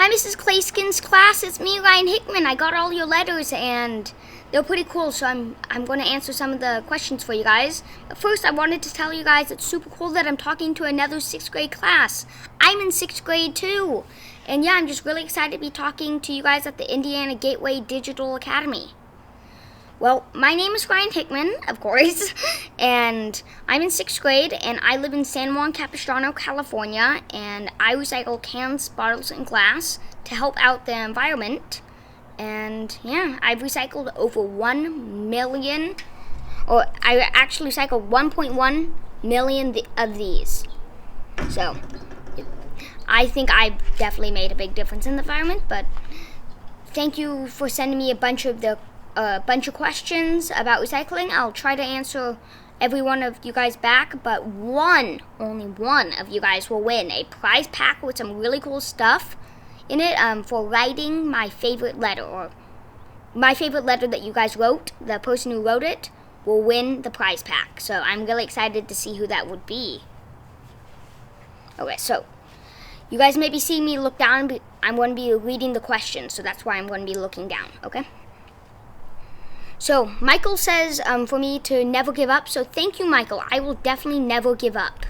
Hi, Mrs. Claesgens class. It's me, Ryan Hickman. I got all your letters, and they're pretty cool, so I'm going to answer some of the questions for you guys. But first, I wanted to tell you guys it's super cool that I'm talking to another 6th grade class. I'm in 6th grade, too. And yeah, I'm just really excited to be talking to you guys at the Indiana Gateway Digital Academy. Well, my name is Ryan Hickman, of course, and I'm in 6th grade, and I live in San Juan Capistrano, California, and I recycle cans, bottles, and glass to help out the environment. And yeah, I've recycled over 1 million, or I actually recycled 1.1 million of these. So, I think I've definitely made a big difference in the environment, but thank you for sending me a bunch of questions about recycling. I'll try to answer every one of you guys back, but only one of you guys will win a prize pack with some really cool stuff in it for writing my favorite letter, or my favorite letter that you guys wrote. The person who wrote it will win the prize pack, so I'm really excited to see who that would be. Okay, so you guys may be seeing me look down, but I'm going to be reading the questions, so that's why I'm going to be looking down, okay? So, Michael says for me to never give up, so thank you, Michael. I will definitely never give up.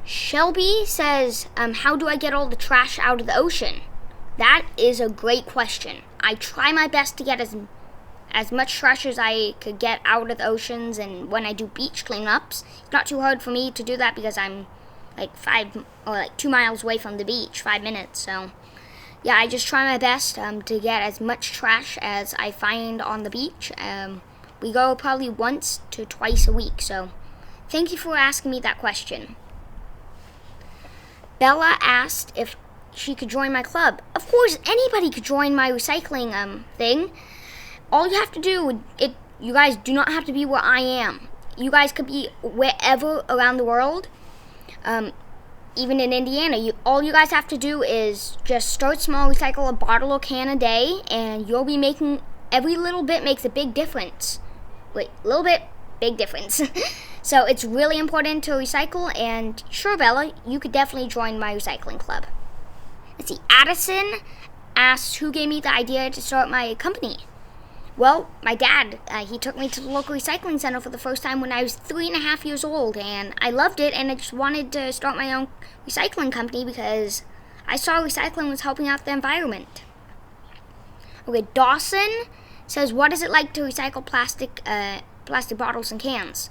Shelby says, how do I get all the trash out of the ocean? That is a great question. I try my best to get as much trash as I could get out of the oceans, and when I do beach cleanups, it's not too hard for me to do that because I'm like 2 miles away from the beach, 5 minutes, so yeah, I just try my best to get as much trash as I find on the beach. We go probably once to twice a week, so thank you for asking me that question. Bella asked if she could join my club. Of course, anybody could join my recycling thing. All you have to do, you guys do not have to be where I am. You guys could be wherever around the world. Even in Indiana, all you guys have to do is just start small, recycle a bottle or can a day, and you'll be making, every little bit makes a big difference. Little bit, big difference. So it's really important to recycle, and sure, Bella, you could definitely join my recycling club. Let's see, Addison asked who gave me the idea to start my company. Well, my dad, he took me to the local recycling center for the first time when I was 3.5 years old, and I loved it, and I just wanted to start my own recycling company because I saw recycling was helping out the environment. Okay, Dawson says, what is it like to recycle plastic bottles and cans?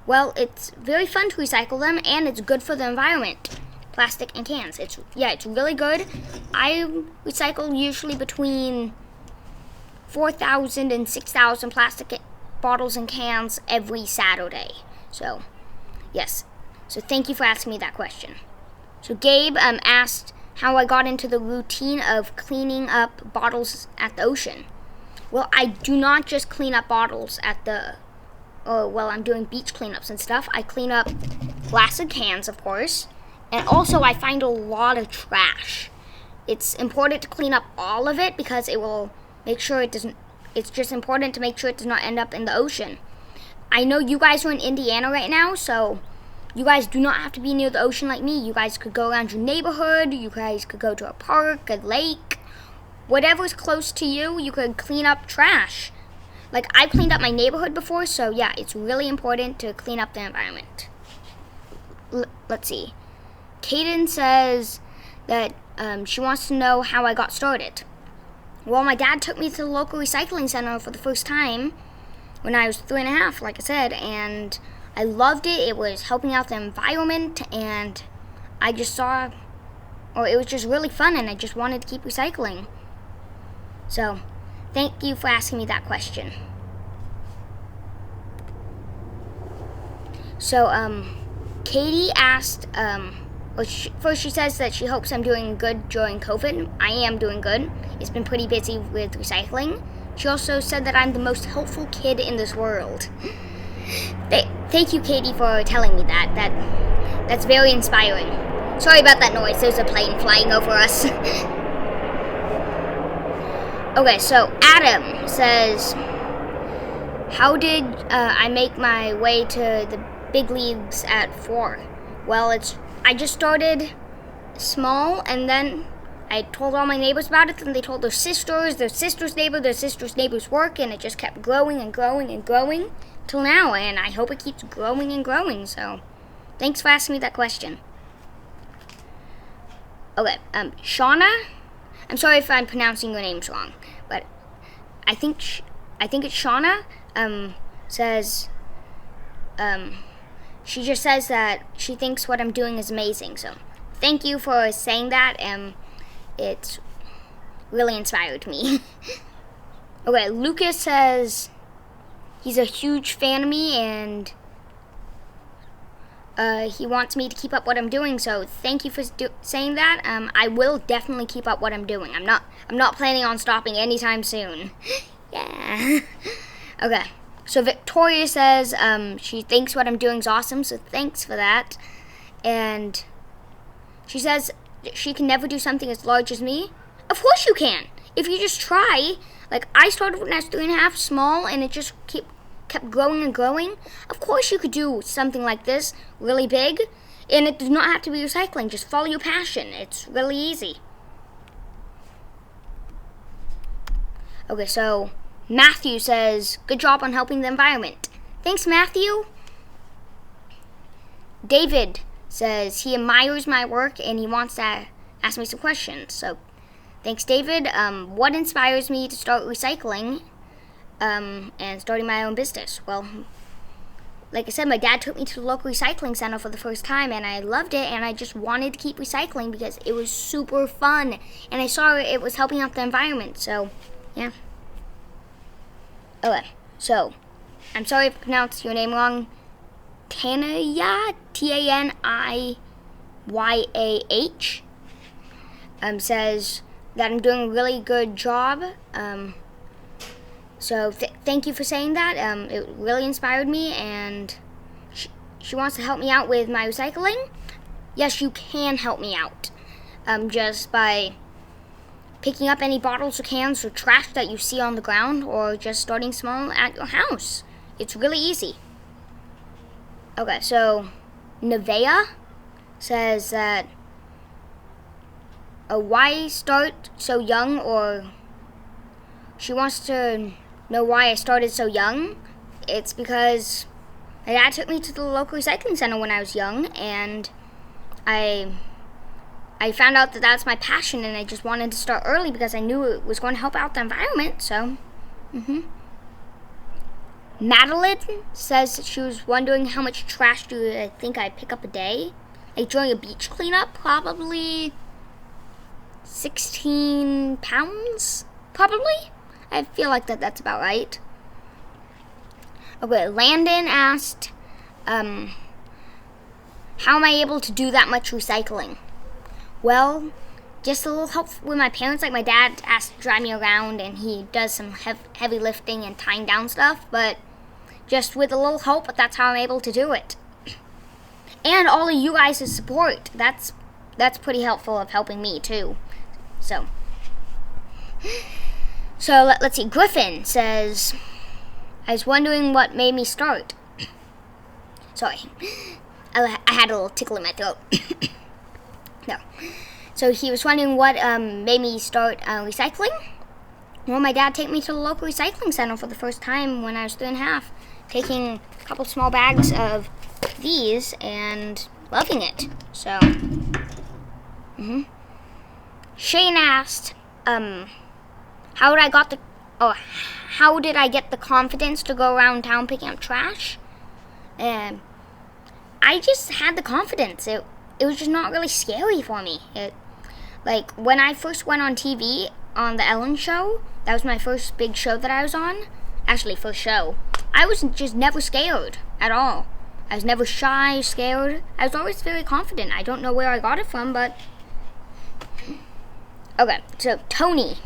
Well, it's very fun to recycle them, and it's good for the environment. Plastic and cans. It's really good. I recycle usually between 4,000 and 6,000 plastic bottles and cans every Saturday. So, yes. So thank you for asking me that question. So Gabe asked how I got into the routine of cleaning up bottles at the ocean. Well, I do not just clean up bottles I'm doing beach cleanups and stuff. I clean up glass and cans, of course. And also I find a lot of trash. It's important to clean up all of it because it will make sure it doesn't, it's just important to make sure it does not end up in the ocean. I know you guys are in Indiana right now, so you guys do not have to be near the ocean like me. You guys could go around your neighborhood, you guys could go to a park, a lake, whatever's close to you, you could clean up trash. Like, I cleaned up my neighborhood before, so yeah, it's really important to clean up the environment. Let's see. Kaden says that she wants to know how I got started. Well, my dad took me to the local recycling center for the first time when I was 3.5, like I said, and I loved it. It was helping out the environment, and I just it was just really fun, and I just wanted to keep recycling. So, thank you for asking me that question. So, Katie asked, first she says that she hopes I'm doing good during COVID. I am doing good. It's been pretty busy with recycling. She also said that I'm the most helpful kid in this world. Thank you, Katie, for telling me that. That's very inspiring. Sorry about that noise. There's a plane flying over us. Okay, so Adam says, how did I make my way to the big leagues at 4? Well, I just started small, and then I told all my neighbors about it, and they told their sister's neighbor, their sister's neighbor's work, and it just kept growing and growing and growing till now, and I hope it keeps growing and growing. So thanks for asking me that question. Okay, Shauna, I'm sorry if I'm pronouncing your names wrong, but I think it's Shauna, says, she just says that she thinks what I'm doing is amazing, so thank you for saying that, it's really inspired me. Okay, Lucas says he's a huge fan of me, and he wants me to keep up what I'm doing, so thank you for saying that. I will definitely keep up what I'm doing. I'm not planning on stopping anytime soon. Yeah. Okay. So Victoria says she thinks what I'm doing is awesome, so thanks for that. And she says she can never do something as large as me. Of course you can, if you just try. Like, I started when I was 3.5, small, and it just kept growing and growing. Of course you could do something like this, really big, and it does not have to be recycling. Just follow your passion. It's really easy. Okay, so Matthew says, good job on helping the environment. Thanks, Matthew. David says he admires my work and he wants to ask me some questions. So thanks, David. What inspires me to start recycling and starting my own business? Well, like I said, my dad took me to the local recycling center for the first time, and I loved it, and I just wanted to keep recycling because it was super fun, and I saw it was helping out the environment. So yeah. Okay, so I'm sorry if I pronounced your name wrong. Taniyah, Taniyah, says that I'm doing a really good job. So thank you for saying that. It really inspired me, and she wants to help me out with my recycling. Yes, you can help me out. Just by picking up any bottles or cans or trash that you see on the ground, or just starting small at your house. It's really easy. Okay, so Nevea says that why start so young, or she wants to know why I started so young. It's because my dad took me to the local recycling center when I was young, and I found out that that's my passion, and I just wanted to start early because I knew it was going to help out the environment. So, Madeline says that she was wondering how much trash do I think I pick up a day. Like during a beach cleanup, probably 16 pounds, probably. I feel like that's about right. Okay, Landon asked, how am I able to do that much recycling? Well, just a little help with my parents. Like, my dad has to drive me around, and he does some heavy lifting and tying down stuff, but just with a little help, that's how I'm able to do it. And all of you guys' support, that's pretty helpful of helping me too. So let's see. Griffin says, I was wondering what made me start. Sorry, I had a little tickle in my throat. No. So he was wondering what made me start recycling. Well, my dad took me to the local recycling center for the first time when I was 3.5, taking a couple small bags of these and loving it. So, Shane asked, how did I get the confidence to go around town picking up trash? And I just had the confidence. It was just not really scary for me. Like, when I first went on TV on the Ellen show, that was my first big show that I was on. Actually, first show. I was just never scared at all. I was never shy, scared. I was always very confident. I don't know where I got it from, but... Okay, so Tony.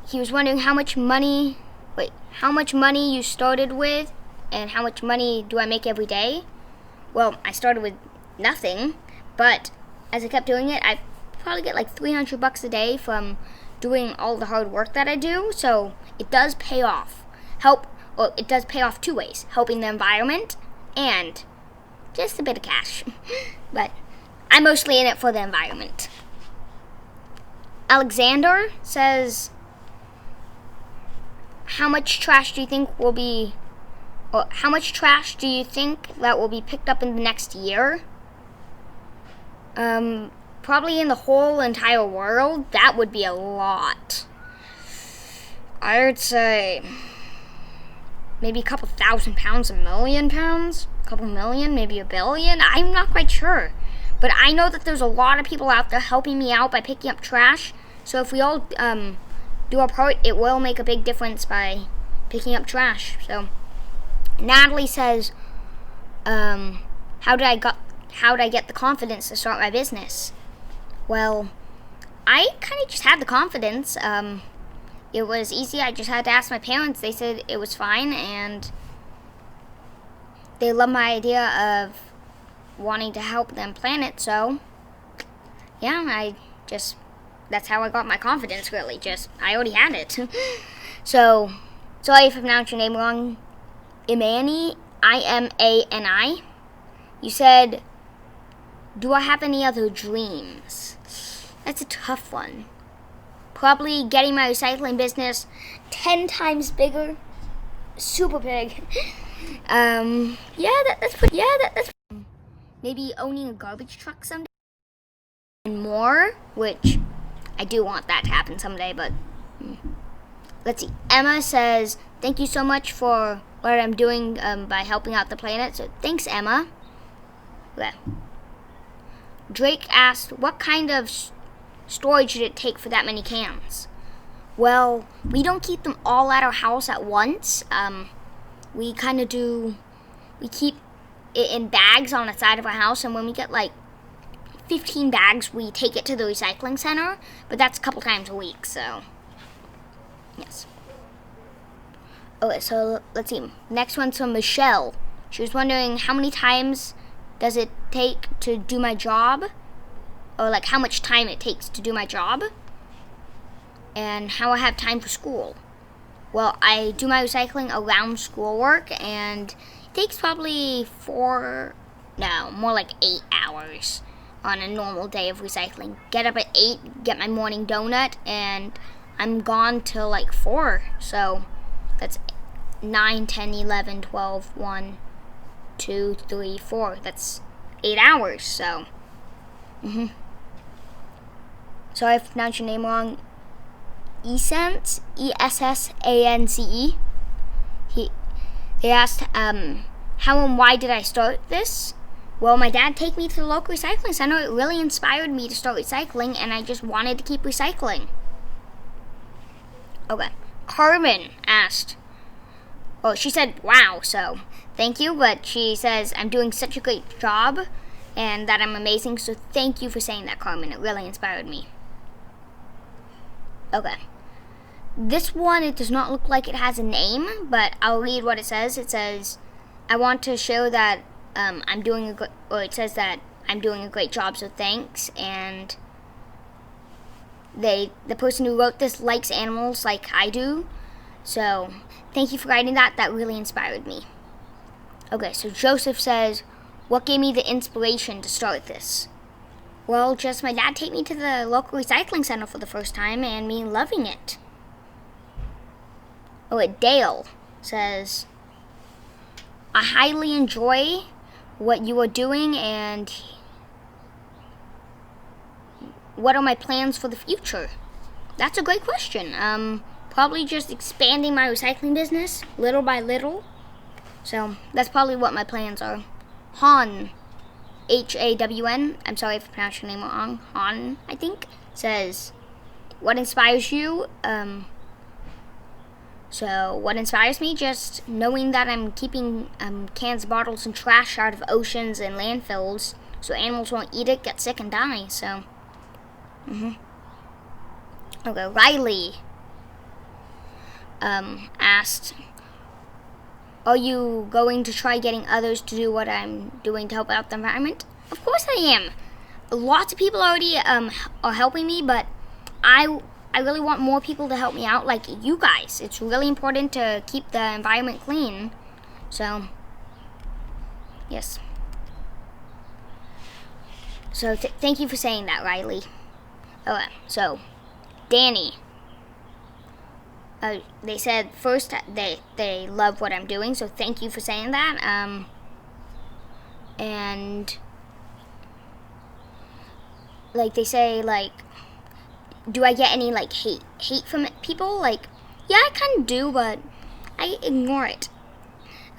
He was wondering how much money you started with, and how much money do I make every day? Well, I started with nothing, but as I kept doing it, I probably get like $300 a day from doing all the hard work that I do. So it does pay off. It does pay off two ways: helping the environment and just a bit of cash. But I'm mostly in it for the environment. Alexander says, how much trash do you think will be, or how much trash do you think that will be picked up in the next year? Probably in the whole entire world, that would be a lot. I would say maybe a couple thousand pounds, a million pounds, a couple million, maybe a billion. I'm not quite sure. But I know that there's a lot of people out there helping me out by picking up trash. So if we all do our part, it will make a big difference by picking up trash. So Natalie says, how did I get the confidence to start my business? Well, I kind of just had the confidence. It was easy. I just had to ask my parents. They said it was fine, and they love my idea of wanting to help them plan it. So, yeah, that's how I got my confidence, really. I already had it. So, sorry if I pronounced your name wrong. Imani, Imani. You said, do I have any other dreams? That's a tough one. Probably getting my recycling business 10 times bigger. Super big. That's maybe owning a garbage truck someday. And more, which I do want that to happen someday, but let's see. Emma says, thank you so much for what I'm doing by helping out the planet. So thanks, Emma. Okay. Drake asked, what kind of storage did it take for that many cans? Well, we don't keep them all at our house at once. We keep it in bags on the side of our house, and when we get like 15 bags, we take it to the recycling center, but that's a couple times a week, so yes. Okay, so let's see. Next one's from Michelle. She was wondering how many times does it take to do my job? Or like how much time it takes to do my job? And how I have time for school. Well, I do my recycling around schoolwork, and it takes probably more like 8 hours on a normal day of recycling. Get up at 8, get my morning donut, and I'm gone till like 4. So that's 9, 10, 11, 12, 1, 2, 3, 4. That's 8 hours, so. Sorry if I pronounced your name wrong. Essence, Essance. They asked, how and why did I start this? Well, my dad took me to the local recycling center. It really inspired me to start recycling, and I just wanted to keep recycling. Okay. Carmen asked, well, she said, wow, so thank you, but she says, I'm doing such a great job and that I'm amazing, so thank you for saying that, Carmen. It really inspired me. Okay. This one, it does not look like it has a name, but I'll read what it says. It says, I want to show that it says that I'm doing a great job, so thanks. And the person who wrote this likes animals like I do, so thank you for writing that. That really inspired me. Okay, so Joseph says, what gave me the inspiration to start this? Well, just my dad take me to the local recycling center for the first time and me loving it. Oh, Dale says, I highly enjoy what you are doing, and what are my plans for the future? That's a great question. Probably just expanding my recycling business little by little. So that's probably what my plans are. Han, Hawn, I'm sorry if I pronounced your name wrong, Han, I think, says, what inspires you? So what inspires me? Just knowing that I'm keeping cans, bottles, and trash out of oceans and landfills so animals won't eat it, get sick, and die. So, Okay, Riley asked, are you going to try getting others to do what I'm doing to help out the environment? Of course I am. Lots of people already are helping me, but I really want more people to help me out, like you guys. It's really important to keep the environment clean. So, yes. So thank you for saying that, Riley. Okay, so Danny. They said first they love what I'm doing, so thank you for saying that. And like they say, like, do I get any like hate from people? Like, yeah, I kind of do, but I ignore it.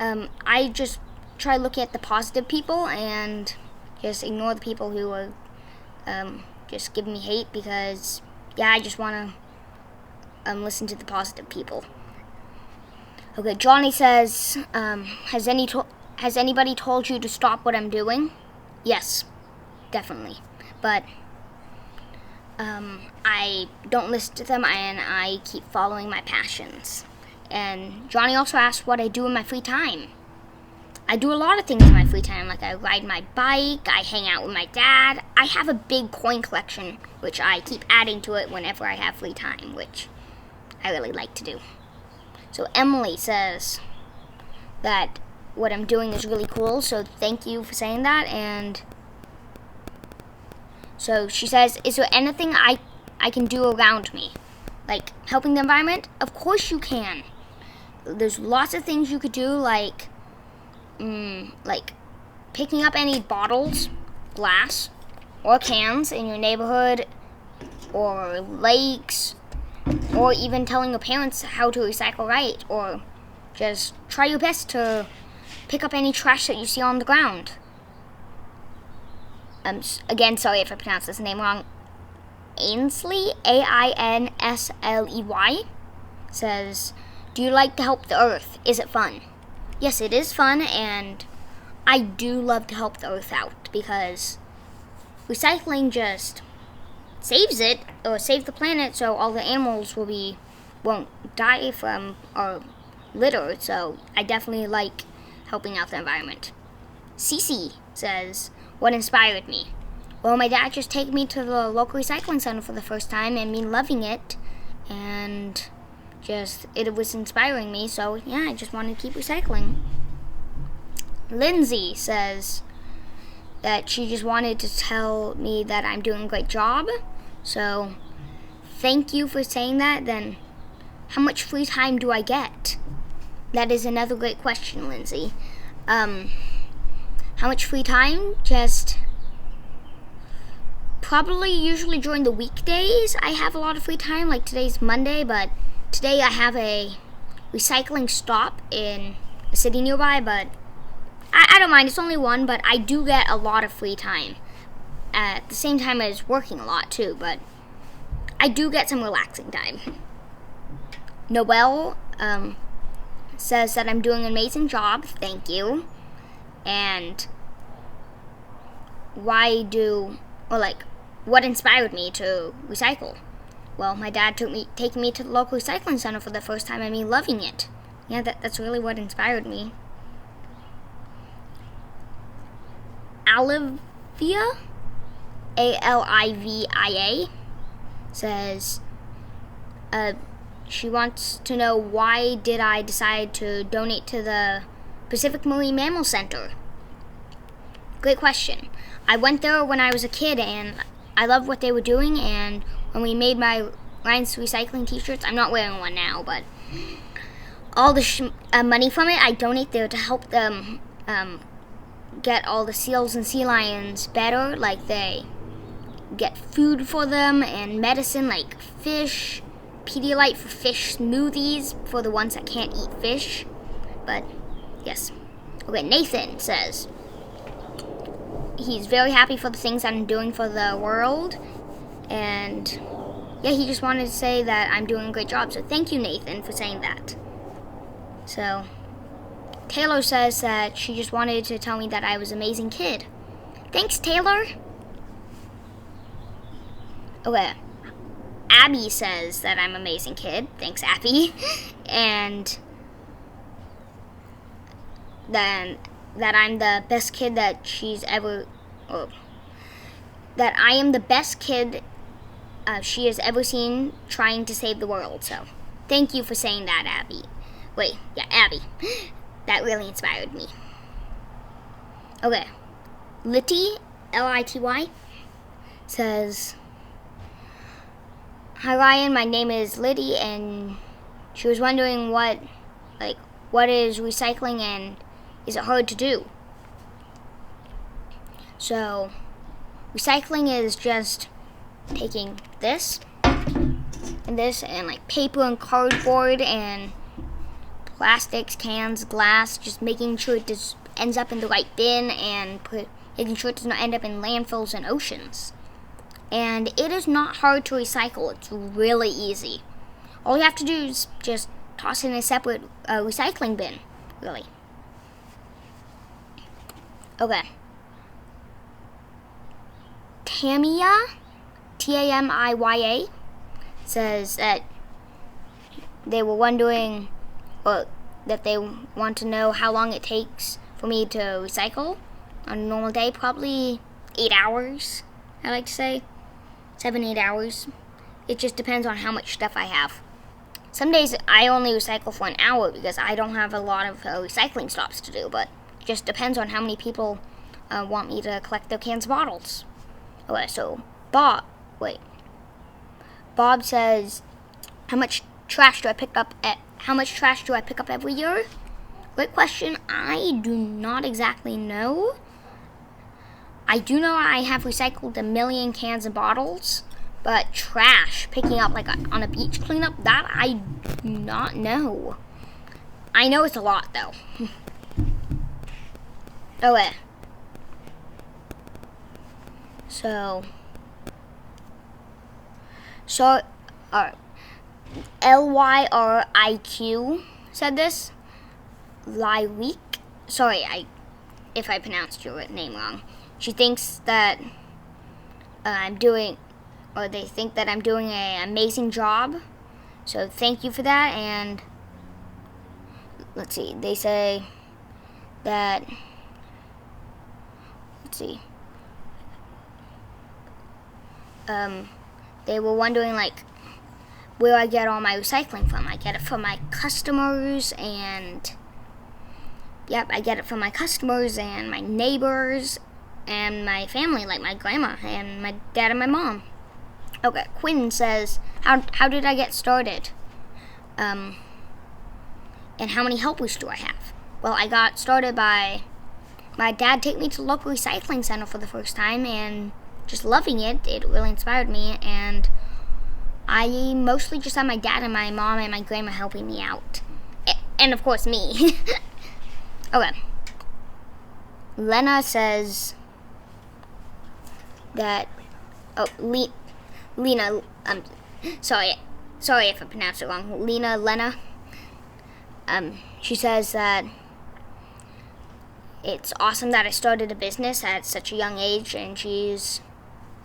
I just try looking at the positive people and just ignore the people who are just giving me hate, because yeah, I just want to listen to the positive people. Okay, Johnny says, has anybody told you to stop what I'm doing? Yes, definitely, but I don't listen to them, and I keep following my passions. And Johnny also asked what I do in my free time. I do a lot of things in my free time, like I ride my bike, I hang out with my dad. I have a big coin collection, which I keep adding to it whenever I have free time, which I really like to do. So Emily says that what I'm doing is really cool, so thank you for saying that. And so she says, is there anything I can do around me? Like helping the environment? Of course you can. There's lots of things you could do, like picking up any bottles, glass, or cans in your neighborhood, or lakes, or even telling your parents how to recycle right, or just try your best to pick up any trash that you see on the ground. Again, sorry if I pronounced this name wrong. Ainsley, Ainsley, says, do you like to help the earth? Is it fun? Yes, it is fun, and I do love to help the earth out, because recycling just saves it, or save the planet, so all the animals won't die from our litter. So I definitely like helping out the environment. Cece says, what inspired me? Well, my dad just took me to the local recycling center for the first time, and me loving it, and it was inspiring me, so yeah, I just wanted to keep recycling. Lindsay says that she just wanted to tell me that I'm doing a great job, so thank you for saying that. Then how much free time do I get? That is another great question, Lindsay. How much free time? Just probably usually during the weekdays I have a lot of free time, like today's Monday, but today I have a recycling stop in a city nearby, but I don't mind. It's only one, but I do get a lot of free time at the same time as working a lot too, but I do get some relaxing time. Noelle says that I'm doing an amazing job. Thank you. And what inspired me to recycle? Well, my dad taking me to the local recycling center for the first time and me loving it. Yeah, that's really what inspired me. Olivia, Alivia, says she wants to know, why did I decide to donate to the Pacific Marine Mammal Center? Great question. I went there when I was a kid, and I loved what they were doing, and when we made my Ryan's Recycling t-shirts, I'm not wearing one now, but all the money from it, I donate there to help them get all the seals and sea lions better. Like, they get food for them and medicine, like fish, Pedialyte for fish smoothies for the ones that can't eat fish. But yes. Okay, Nathan says he's very happy for the things I'm doing for the world, and yeah, he just wanted to say that I'm doing a great job. So thank you, Nathan, for saying that. So Taylor says that she just wanted to tell me that I was an amazing kid. Thanks, Taylor. Okay. Abby says that I'm an amazing kid. Thanks, Abby. And then that I'm the best kid that she's ever... that I am the best kid she has ever seen trying to save the world. So thank you for saying that, Abby. Wait, yeah, Abby. That really inspired me. Okay. Litty, Lity, says, "Hi Ryan, my name is Liddy, and she was wondering what is recycling and is it hard to do?" So, recycling is just taking this and this and like paper and cardboard and plastics, cans, glass, just making sure it just ends up in the right bin and making sure it does not end up in landfills and oceans. And it is not hard to recycle. It's really easy. All you have to do is just toss it in a separate recycling bin, really. Okay. Tamiya, Tamiya, says that they were wondering, or that they want to know how long it takes for me to recycle on a normal day. Probably 8 hours, I like to say. 7-8 hours. It just depends on how much stuff I have. Some days I only recycle for an hour because I don't have a lot of recycling stops to do, but it just depends on how many people want me to collect their cans and bottles. Okay, so Bob says, how much trash do I pick up every year? Great question. I do not exactly know. I do know I have recycled 1 million cans and bottles, but trash, picking up like on a beach cleanup, that I do not know. I know it's a lot though. Okay. So LYRIQ said this. Lyrique. Sorry, if I pronounced your name wrong. She thinks that they think that I'm doing an amazing job. So thank you for that. And let's see, they say that, they were wondering where I get all my recycling from. I get it from my customers, and I get it from my customers and my neighbors and my family, like my grandma and my dad and my mom. Okay, Quinn says, how did I get started? And how many helpers do I have? Well, I got started by my dad taking me to the local recycling center for the first time and just loving it. It really inspired me, and I mostly just had my dad and my mom and my grandma helping me out. And of course me. Okay. Lena says that, Lena, sorry if I pronounced it wrong. Lena, she says that it's awesome that I started a business at such a young age, and she's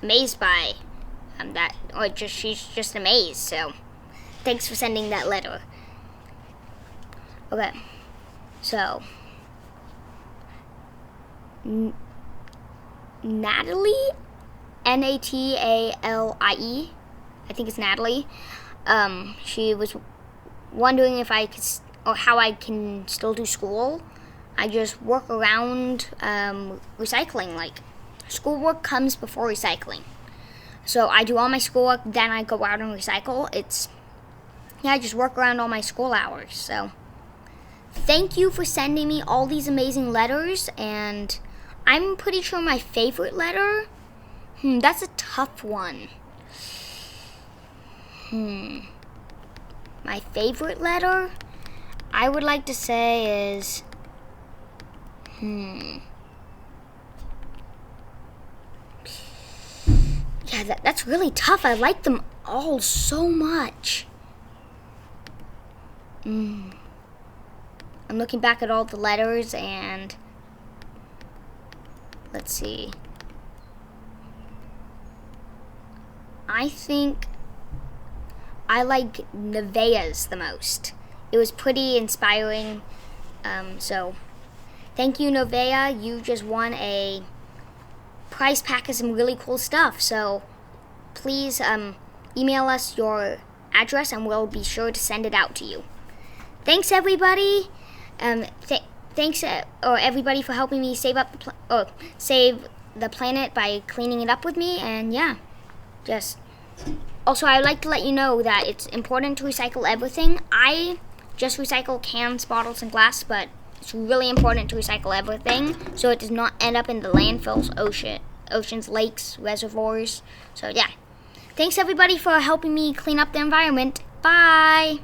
amazed by that, or she's just amazed. So, thanks for sending that letter. Okay, so Natalie, Natalie, I think it's Natalie. She was wondering if I could, or how I can still do school. I just work around recycling. Schoolwork comes before recycling. So I do all my schoolwork, then I go out and recycle. I just work around all my school hours. So thank you for sending me all these amazing letters, and I'm pretty sure my favorite letter, that's a tough one. My favorite letter, I would like to say is, that's really tough. I like them all so much. I'm looking back at all the letters, and let's see. I think I like Nevaeh's the most. It was pretty inspiring. So thank you, Nevaeh. You just won a prize pack of some really cool stuff. So please email us your address, and we'll be sure to send it out to you. Thanks, everybody. Thanks everybody for helping me save the planet by cleaning it up with me. And yeah, just also I'd like to let you know that it's important to recycle everything. I just recycle cans, bottles, and glass, but it's really important to recycle everything so it does not end up in the landfills, oceans, lakes, reservoirs. So yeah, thanks everybody for helping me clean up the environment. Bye.